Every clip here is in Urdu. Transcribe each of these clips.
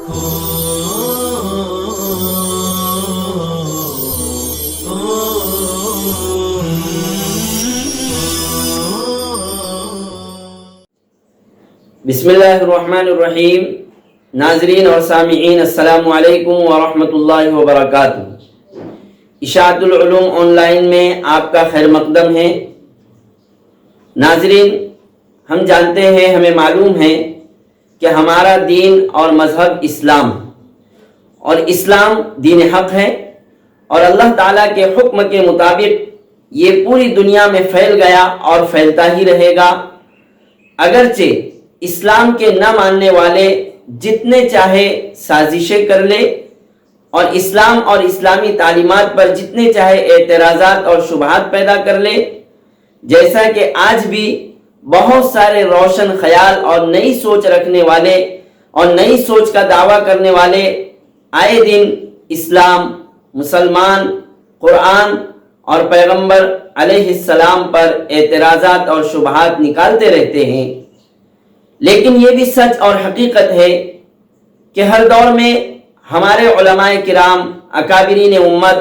بسم اللہ الرحمن الرحیم۔ ناظرین اور سامعین، السلام علیکم ورحمۃ اللہ وبرکاتہ۔ اشاعت العلوم آن لائن میں آپ کا خیر مقدم ہے۔ ناظرین، ہم جانتے ہیں، ہمیں معلوم ہے کہ ہمارا دین اور مذہب اسلام، اور اسلام دین حق ہے، اور اللہ تعالیٰ کے حکم کے مطابق یہ پوری دنیا میں پھیل گیا اور پھیلتا ہی رہے گا۔ اگرچہ اسلام کے نہ ماننے والے جتنے چاہے سازشیں کر لے اور اسلام اور اسلامی تعلیمات پر جتنے چاہے اعتراضات اور شبہات پیدا کر لے، جیسا کہ آج بھی بہت سارے روشن خیال اور نئی سوچ رکھنے والے اور نئی سوچ کا دعویٰ کرنے والے آئے دن اسلام، مسلمان، قرآن اور پیغمبر علیہ السلام پر اعتراضات اور شبہات نکالتے رہتے ہیں۔ لیکن یہ بھی سچ اور حقیقت ہے کہ ہر دور میں ہمارے علماء کرام، اکابرین امت،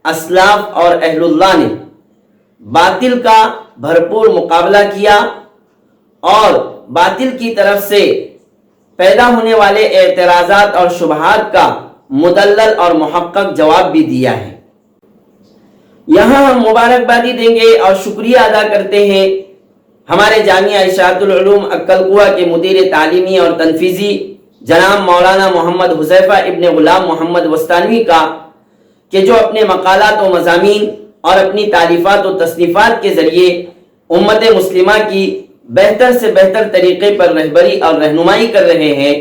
اسلاف اور اہل اللہ نے باطل کا بھرپور مقابلہ کیا اور باطل کی طرف سے پیدا ہونے والے اعتراضات اور شبہات کا مدلل اور محقق جواب بھی دیا ہے۔ یہاں ہم مبارکبادی دیں گے اور شکریہ ادا کرتے ہیں ہمارے جامعہ اشاعت العلوم عکل کوہ کے مدیر تعلیمی اور تنفیذی جناب مولانا محمد حذیفہ ابن غلام محمد وستانوی کا، کہ جو اپنے مقالات و مضامین اور اپنی تالیفات و تصنیفات کے ذریعے امت مسلمہ کی بہتر سے بہتر طریقے پر رہبری اور رہنمائی کر رہے ہیں۔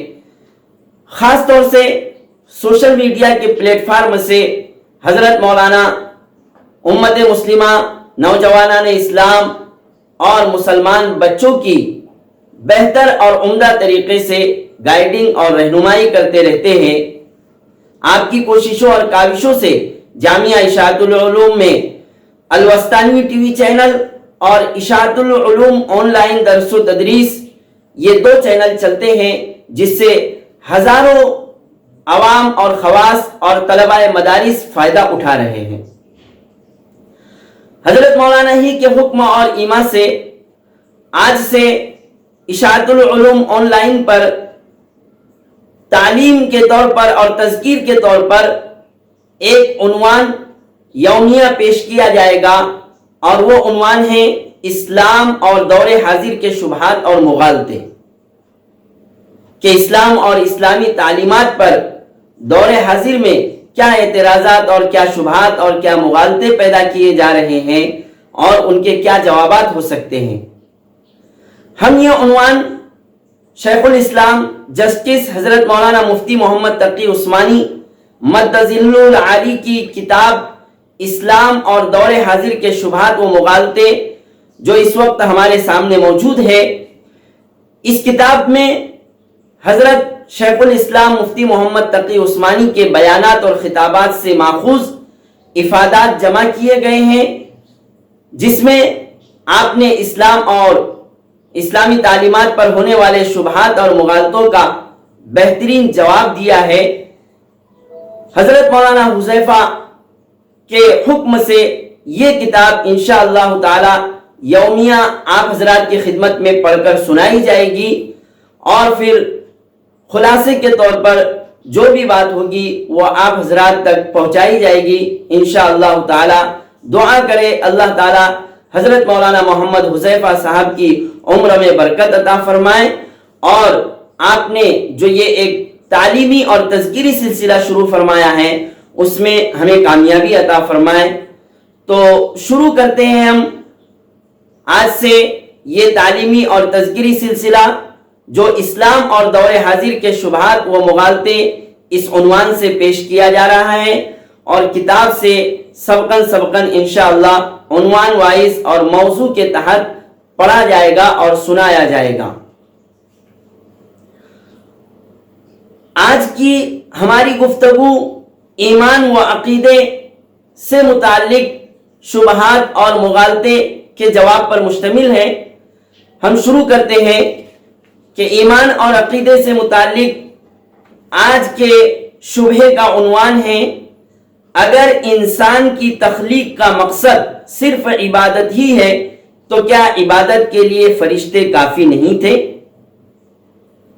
خاص طور سے سوشل میڈیا کے پلیٹ فارم سے حضرت مولانا امت مسلمہ، نوجوانان اسلام اور مسلمان بچوں کی بہتر اور عمدہ طریقے سے گائیڈنگ اور رہنمائی کرتے رہتے ہیں۔ آپ کی کوششوں اور کاوشوں سے جامعہ اشاعت العلوم میں الوستانوی ٹی وی چینل اور اشاعت العلوم آن لائن درس و تدریس، یہ دو چینل چلتے ہیں، جس سے ہزاروں عوام اور خواص اور طلباء مدارس فائدہ اٹھا رہے ہیں۔ حضرت مولانا ہی کے حکم اور ایما سے آج سے اشاعت العلوم آن لائن پر تعلیم کے طور پر اور تذکیر کے طور پر ایک عنوان یومیہ پیش کیا جائے گا، اور وہ عنوان ہے اسلام اور دور حاضر کے شبہات اور مغالطے، کہ اسلام اور اسلامی تعلیمات پر دور حاضر میں کیا اعتراضات اور کیا شبہات اور کیا مغالطے پیدا کیے جا رہے ہیں اور ان کے کیا جوابات ہو سکتے ہیں۔ ہم یہ عنوان شیخ الاسلام جسٹس حضرت مولانا مفتی محمد تقی عثمانی مد ظل العالی کی کتاب اسلام اور دور حاضر کے شبہات و مغالطے، جو اس وقت ہمارے سامنے موجود ہے، اس کتاب میں حضرت شیخ الاسلام مفتی محمد تقی عثمانی کے بیانات اور خطابات سے ماخوذ افادات جمع کیے گئے ہیں، جس میں آپ نے اسلام اور اسلامی تعلیمات پر ہونے والے شبہات اور مغالطوں کا بہترین جواب دیا ہے۔ حضرت مولانا حذیفہ کے حکم سے یہ کتاب انشاءاللہ تعالی یومیہ آپ حضرات کی خدمت میں پڑھ کر سنائی جائے گی، اور پھر خلاصے کے طور پر جو بھی بات ہوگی وہ آپ حضرات تک پہنچائی جائے گی انشاءاللہ تعالی۔ دعا کرے اللہ تعالی حضرت مولانا محمد حذیفہ صاحب کی عمر میں برکت عطا فرمائے، اور آپ نے جو یہ ایک تعلیمی اور تذکیری سلسلہ شروع فرمایا ہے اس میں ہمیں کامیابی عطا فرمائے۔ تو شروع کرتے ہیں ہم آج سے یہ تعلیمی اور تذکیری سلسلہ، جو اسلام اور دور حاضر کے شبہات و مغالطے اس عنوان سے پیش کیا جا رہا ہے، اور کتاب سے سبقاً انشاءاللہ عنوان وائز اور موضوع کے تحت پڑھا جائے گا اور سنایا جائے گا۔ آج کی ہماری گفتگو ایمان و عقیدے سے متعلق شبہات اور مغالطے کے جواب پر مشتمل ہے۔ ہم شروع کرتے ہیں کہ ایمان اور عقیدے سے متعلق آج کے شبہے کا عنوان ہے، اگر انسان کی تخلیق کا مقصد صرف عبادت ہی ہے تو کیا عبادت کے لیے فرشتے کافی نہیں تھے؟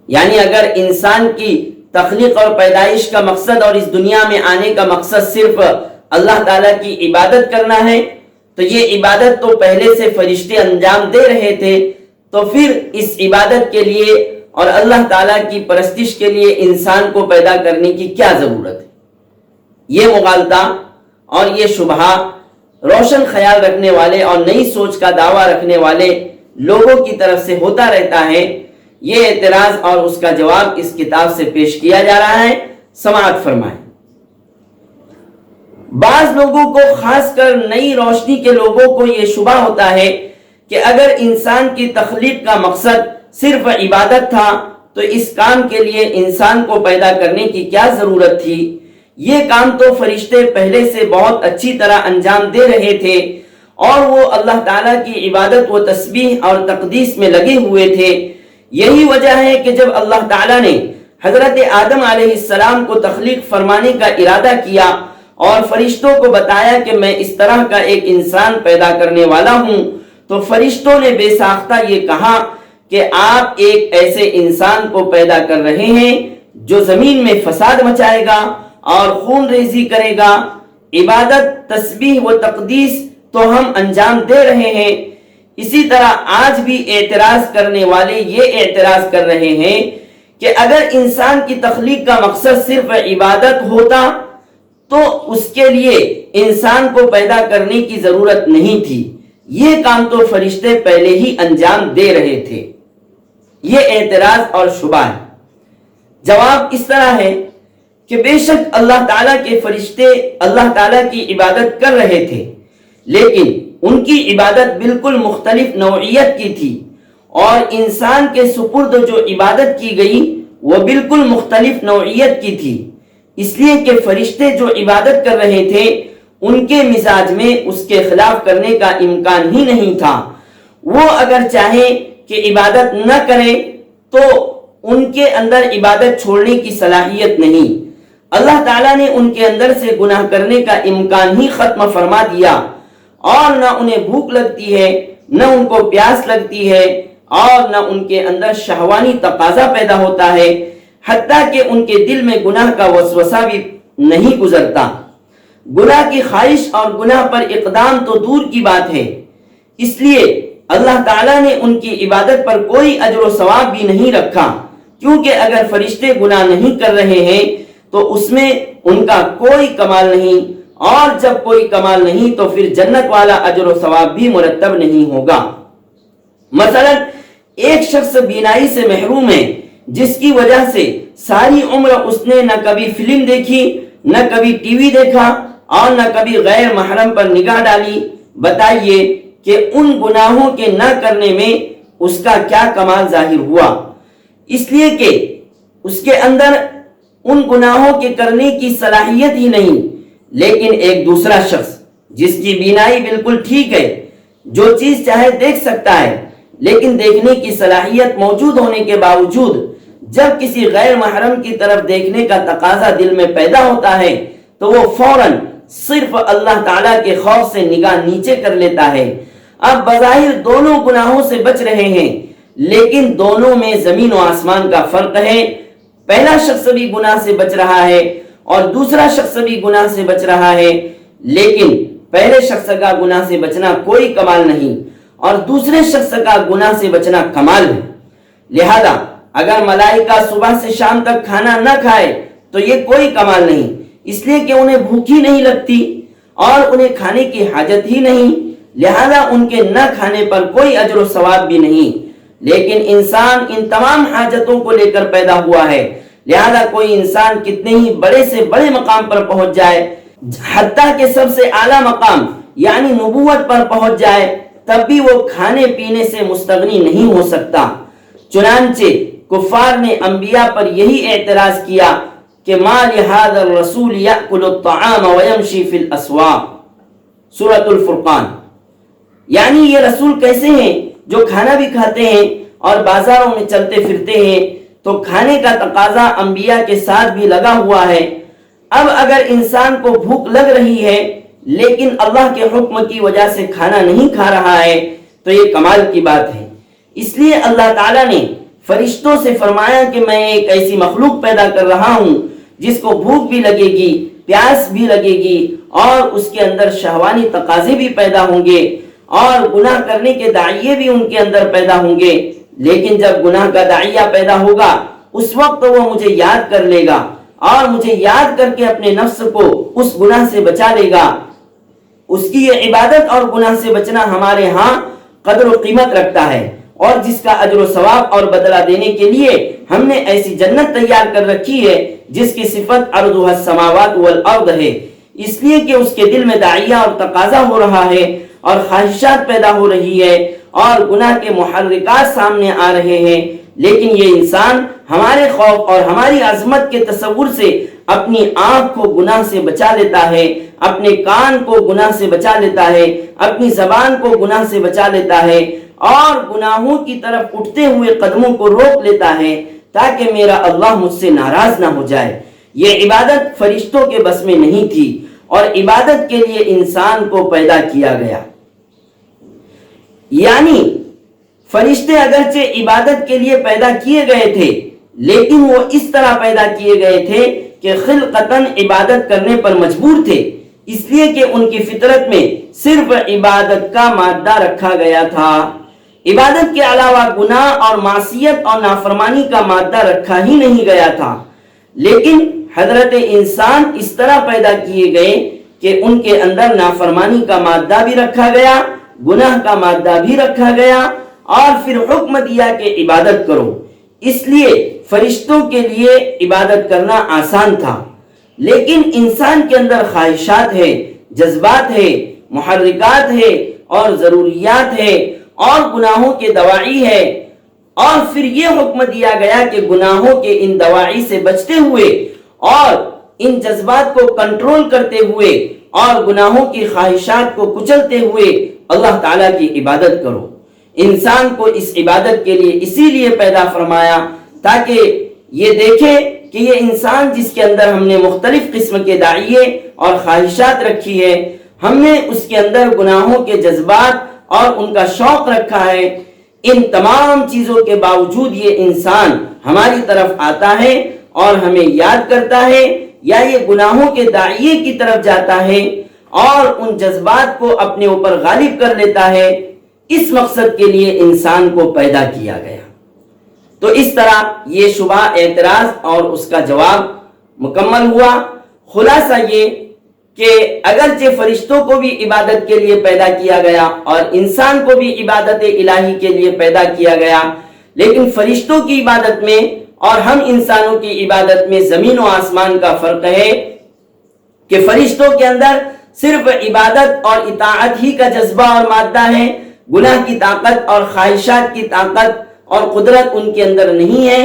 یعنی اگر انسان کی تخلیق اور پیدائش کا مقصد اور اس دنیا میں آنے کا مقصد صرف اللہ تعالیٰ کی عبادت کرنا ہے تو یہ عبادت تو پہلے سے فرشتے انجام دے رہے تھے، تو پھر اس عبادت کے لیے اور اللہ تعالیٰ کی پرستش کے لیے انسان کو پیدا کرنے کی کیا ضرورت ہے؟ یہ مغالطہ اور یہ شبہہ روشن خیال رکھنے والے اور نئی سوچ کا دعویٰ رکھنے والے لوگوں کی طرف سے ہوتا رہتا ہے۔ یہ اعتراض اور اس کا جواب اس کتاب سے پیش کیا جا رہا ہے، سماعت فرمائیں۔ بعض لوگوں کو، خاص کر نئی روشنی کے لوگوں کو یہ شبہ ہوتا ہے کہ اگر انسان کی تخلیق کا مقصد صرف عبادت تھا تو اس کام کے لیے انسان کو پیدا کرنے کی کیا ضرورت تھی؟ یہ کام تو فرشتے پہلے سے بہت اچھی طرح انجام دے رہے تھے اور وہ اللہ تعالیٰ کی عبادت و تسبیح اور تقدیس میں لگے ہوئے تھے۔ یہی وجہ ہے کہ جب اللہ تعالیٰ نے حضرت آدم علیہ السلام کو تخلیق فرمانے کا ارادہ کیا اور فرشتوں کو بتایا کہ میں اس طرح کا ایک انسان پیدا کرنے والا ہوں، تو فرشتوں نے بے ساختہ یہ کہا کہ آپ ایک ایسے انسان کو پیدا کر رہے ہیں جو زمین میں فساد مچائے گا اور خون ریزی کرے گا۔ عبادت، تسبیح و تقدیس تو ہم انجام دے رہے ہیں۔ اسی طرح آج بھی اعتراض کرنے والے یہ اعتراض کر رہے ہیں کہ اگر انسان کی تخلیق کا مقصد صرف عبادت ہوتا تو اس کے لیے انسان کو پیدا کرنے کی ضرورت نہیں تھی، یہ کام تو فرشتے پہلے ہی انجام دے رہے تھے۔ یہ اعتراض اور شبہ ہے۔ جواب اس طرح ہے کہ بے شک اللہ تعالیٰ کے فرشتے اللہ تعالیٰ کی عبادت کر رہے تھے، لیکن ان کی عبادت بالکل مختلف نوعیت کی تھی، اور انسان کے سپرد جو عبادت کی گئی وہ بالکل مختلف نوعیت کی تھی، اس لیے کہ فرشتے جو عبادت کر رہے تھے ان کے مزاج میں اس کے خلاف کرنے کا امکان ہی نہیں تھا۔ وہ اگر چاہیں کہ عبادت نہ کریں تو ان کے اندر عبادت چھوڑنے کی صلاحیت نہیں۔ اللہ تعالیٰ نے ان کے اندر سے گناہ کرنے کا امکان ہی ختم فرما دیا، اور نہ انہیں بھوک لگتی ہے، نہ ان کو پیاس لگتی ہے، اور نہ ان کے اندر شہوانی تقاضا پیدا ہوتا ہے، حتیٰ کہ ان کے دل میں گناہ کا وسوسہ بھی نہیں گزرتا۔ گناہ کی خواہش اور گناہ پر اقدام تو دور کی بات ہے۔ اس لیے اللہ تعالیٰ نے ان کی عبادت پر کوئی اجر و ثواب بھی نہیں رکھا، کیونکہ اگر فرشتے گناہ نہیں کر رہے ہیں تو اس میں ان کا کوئی کمال نہیں، اور جب کوئی کمال نہیں تو پھر جنت والا اجر و ثواب بھی مرتب نہیں ہوگا۔ مثلا ایک شخص بینائی سے محروم ہے، جس کی وجہ سے ساری عمر اس نے نہ کبھی فلم دیکھی، نہ کبھی ٹی وی دیکھا، اور نہ کبھی غیر محرم پر نگاہ ڈالی۔ بتائیے کہ ان گناہوں کے نہ کرنے میں اس کا کیا کمال ظاہر ہوا؟ اس لیے کہ اس کے اندر ان گناہوں کے کرنے کی صلاحیت ہی نہیں۔ لیکن ایک دوسرا شخص جس کی بینائی بالکل ٹھیک ہے، جو چیز چاہے دیکھ سکتا ہے، لیکن دیکھنے کی صلاحیت موجود ہونے کے باوجود جب کسی غیر محرم کی طرف دیکھنے کا تقاضا دل میں پیدا ہوتا ہے تو وہ فوراً صرف اللہ تعالیٰ کے خوف سے نگاہ نیچے کر لیتا ہے۔ اب بظاہر دونوں گناہوں سے بچ رہے ہیں، لیکن دونوں میں زمین و آسمان کا فرق ہے۔ پہلا شخص بھی گناہ سے بچ رہا ہے اور دوسرا شخص بھی گناہ سے بچ رہا ہے، لیکن پہلے شخص کا گناہ سے بچنا کوئی کمال نہیں اور دوسرے شخص کا گناہ سے بچنا کمال ہے۔ لہذا اگر ملائکہ صبح سے شام تک کھانا نہ کھائے تو یہ کوئی کمال نہیں، اس لیے کہ انہیں بھوک ہی نہیں لگتی اور انہیں کھانے کی حاجت ہی نہیں، لہذا ان کے نہ کھانے پر کوئی اجر و ثواب بھی نہیں۔ لیکن انسان ان تمام حاجتوں کو لے کر پیدا ہوا ہے، لہذا کوئی انسان کتنے ہی بڑے سے بڑے مقام پر پہنچ جائے، حتیٰ کہ سب سے اعلیٰ مقام یعنی نبوت پر پہنچ جائے، تب بھی وہ کھانے پینے سے مستغنی نہیں ہو سکتا۔ چنانچہ کفار نے انبیاء پر یہی اعتراض کیا کہ ما لہذا الرسول یأکل الطعام ویمشی فی الاسواق، سورۃ الفرقان۔ یعنی یہ رسول کیسے ہیں جو کھانا بھی کھاتے ہیں اور بازاروں میں چلتے پھرتے ہیں؟ تو کھانے کا تقاضا انبیاء کے ساتھ بھی لگا ہوا ہے۔ اب اگر انسان کو بھوک لگ رہی ہے لیکن اللہ کے حکم کی وجہ سے کھانا نہیں کھا رہا ہے تو یہ کمال کی بات ہے۔ اس لیے اللہ تعالیٰ نے فرشتوں سے فرمایا کہ میں ایک ایسی مخلوق پیدا کر رہا ہوں جس کو بھوک بھی لگے گی، پیاس بھی لگے گی، اور اس کے اندر شہوانی تقاضے بھی پیدا ہوں گے، اور گناہ کرنے کے داعیے بھی ان کے اندر پیدا ہوں گے۔ لیکن جب گناہ کا داعیہ پیدا ہوگا اس وقت وہ مجھے یاد کر لے گا اور مجھے یاد کر کے اپنے نفس کو اس گناہ سے بچا لے گا۔ اس کی یہ عبادت اور گناہ سے بچنا ہمارے ہاں قدر و قیمت رکھتا ہے، اور جس کا اجر و ثواب اور بدلہ دینے کے لیے ہم نے ایسی جنت تیار کر رکھی ہے جس کی صفت عرضها السماوات والارض ہے، اس لیے کہ اس کے دل میں داعیہ اور تقاضا ہو رہا ہے اور خواہشات پیدا ہو رہی ہے اور گناہ کے محرکات سامنے آ رہے ہیں، لیکن یہ انسان ہمارے خوف اور ہماری عظمت کے تصور سے اپنی آنکھ کو گناہ سے بچا لیتا ہے، اپنے کان کو گناہ سے بچا لیتا ہے، اپنی زبان کو گناہ سے بچا لیتا ہے، اور گناہوں کی طرف اٹھتے ہوئے قدموں کو روک لیتا ہے تاکہ میرا اللہ مجھ سے ناراض نہ ہو جائے۔ یہ عبادت فرشتوں کے بس میں نہیں تھی، اور عبادت کے لیے انسان کو پیدا کیا گیا۔ یعنی فرشتے اگرچہ عبادت کے لیے پیدا کیے گئے تھے لیکن وہ اس طرح پیدا کیے گئے تھے کہ خلقتاً عبادت کرنے پر مجبور تھے، اس لیے کہ ان کی فطرت میں صرف عبادت کا مادہ رکھا گیا تھا۔ عبادت کے علاوہ گناہ اور معصیت اور نافرمانی کا مادہ رکھا ہی نہیں گیا تھا، لیکن حضرت انسان اس طرح پیدا کیے گئے کہ ان کے اندر نافرمانی کا مادہ بھی رکھا گیا، گناہ کا مادہ بھی رکھا گیا، اور پھر حکم دیا کہ عبادت کرو۔ اس لیے فرشتوں کے لیے عبادت کرنا آسان تھا، لیکن انسان کے اندر خواہشات ہے، جذبات ہے، محرکات ہے اور ضروریات ہے اور گناہوں کے دواعی ہے، اور پھر یہ حکم دیا گیا کہ گناہوں کے ان دواعی سے بچتے ہوئے اور ان جذبات کو کنٹرول کرتے ہوئے اور گناہوں کی خواہشات کو کچلتے ہوئے اللہ تعالیٰ کی عبادت کرو۔ انسان کو اس عبادت کے لیے اسی لیے پیدا فرمایا تاکہ یہ دیکھے کہ یہ انسان جس کے اندر ہم نے مختلف قسم کے داعیے اور خواہشات رکھی ہے، ہم نے اس کے اندر گناہوں کے جذبات اور ان کا شوق رکھا ہے، ان تمام چیزوں کے باوجود یہ انسان ہماری طرف آتا ہے اور ہمیں یاد کرتا ہے، یا یہ گناہوں کے داعیے کی طرف جاتا ہے اور ان جذبات کو اپنے اوپر غالب کر لیتا ہے۔ اس مقصد کے لیے انسان کو پیدا کیا گیا۔ تو اس طرح یہ شبہ، اعتراض اور اس کا جواب مکمل ہوا۔ خلاصہ یہ کہ اگرچہ فرشتوں کو بھی عبادت کے لیے پیدا کیا گیا اور انسان کو بھی عبادت الہی کے لیے پیدا کیا گیا، لیکن فرشتوں کی عبادت میں اور ہم انسانوں کی عبادت میں زمین و آسمان کا فرق ہے کہ فرشتوں کے اندر صرف عبادت اور اطاعت ہی کا جذبہ اور مادہ ہے، گناہ کی طاقت اور خواہشات کی طاقت اور قدرت ان کے اندر نہیں ہے،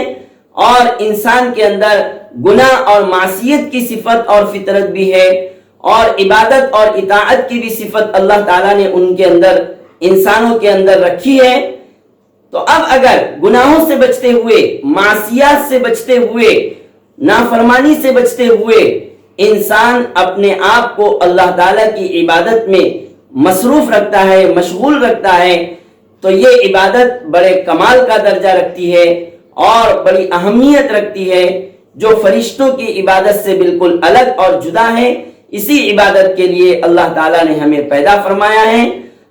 اور انسان کے اندر گناہ اور معصیت کی صفت اور فطرت بھی ہے، اور عبادت اور اطاعت کی بھی صفت اللہ تعالیٰ نے ان کے اندر، انسانوں کے اندر رکھی ہے۔ تو اب اگر گناہوں سے بچتے ہوئے، معصیات سے بچتے ہوئے، نافرمانی سے بچتے ہوئے انسان اپنے آپ کو اللہ تعالیٰ کی عبادت میں مصروف رکھتا ہے، مشغول رکھتا ہے، تو یہ عبادت بڑے کمال کا درجہ رکھتی ہے اور بڑی اہمیت رکھتی ہے، جو فرشتوں کی عبادت سے بالکل الگ اور جدا ہے۔ اسی عبادت کے لیے اللہ تعالیٰ نے ہمیں پیدا فرمایا ہے۔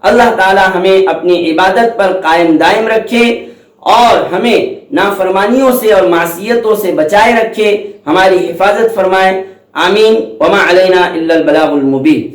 اللہ تعالیٰ ہمیں اپنی عبادت پر قائم دائم رکھے اور ہمیں نافرمانیوں سے اور معصیتوں سے بچائے رکھے، ہماری حفاظت فرمائے۔ آمین۔ وما علینا الا البلاغ المبین۔